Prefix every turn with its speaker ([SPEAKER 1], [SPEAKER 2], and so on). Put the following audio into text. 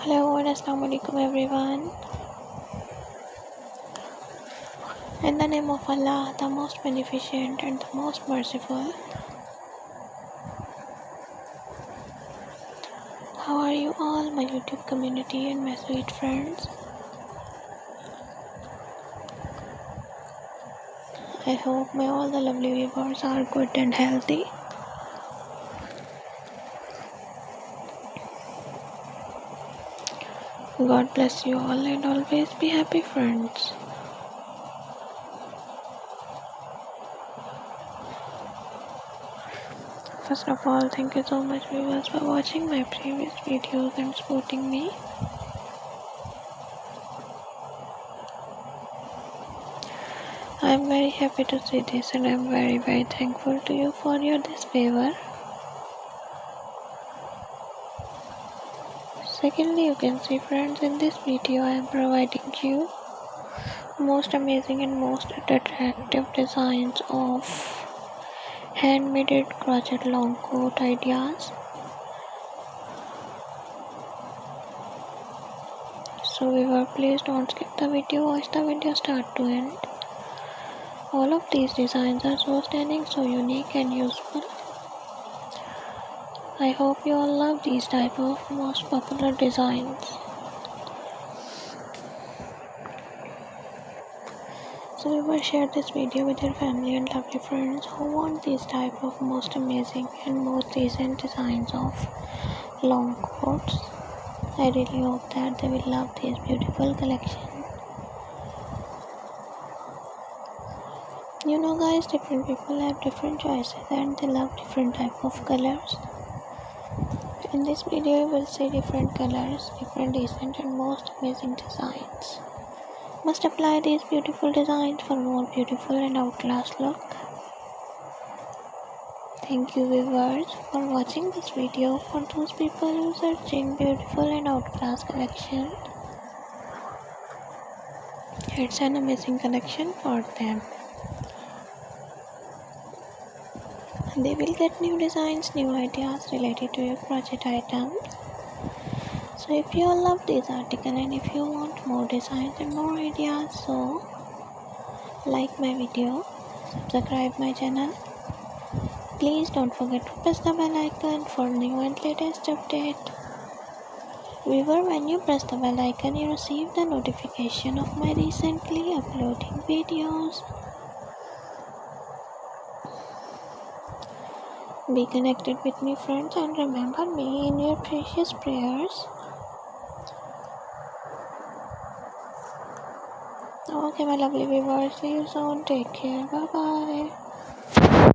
[SPEAKER 1] Hello and Assalamu alaikum everyone. In the name of Allah, the most beneficent and the most merciful. How are you all, my YouTube community and my sweet friends? I hope my all the lovely viewers are good and healthy. God bless you all and always be happy, friends. First of all, thank you so much viewers for watching my previous videos and supporting me. I am very happy to see this and I am very thankful to you for this favor. Secondly, you can see friends, in this video I am providing you most amazing and most attractive designs of handmade crochet long coat ideas. So viewer, please don't skip the video, watch the video start to end. All of these designs are so stunning, so unique and useful. I hope you all love these type of most popular designs. So viewer, share this video with your family and lovely friends who want these type of most amazing and most decent designs of long coats. I really hope that they will love this beautiful collection. You know guys, different people have different choices and they love different type of colors. In this video you will see different colors, different decent and most amazing designs. Must apply these beautiful designs for more beautiful and outclass look. Thank you viewers for watching this video. For those people who are searching beautiful and outclass collection, it's an amazing collection for them. They will get new designs, new ideas related to your project items. So if you all love this article and if you want more designs and more ideas, so like my video, subscribe my channel. Please don't forget to press the bell icon for new and latest update. Viewer, when you press the bell icon, you receive the notification of my recently uploading videos. Be connected with me friends and remember me in your precious prayers. Okay my lovely viewers, see you soon. Take care. Bye bye.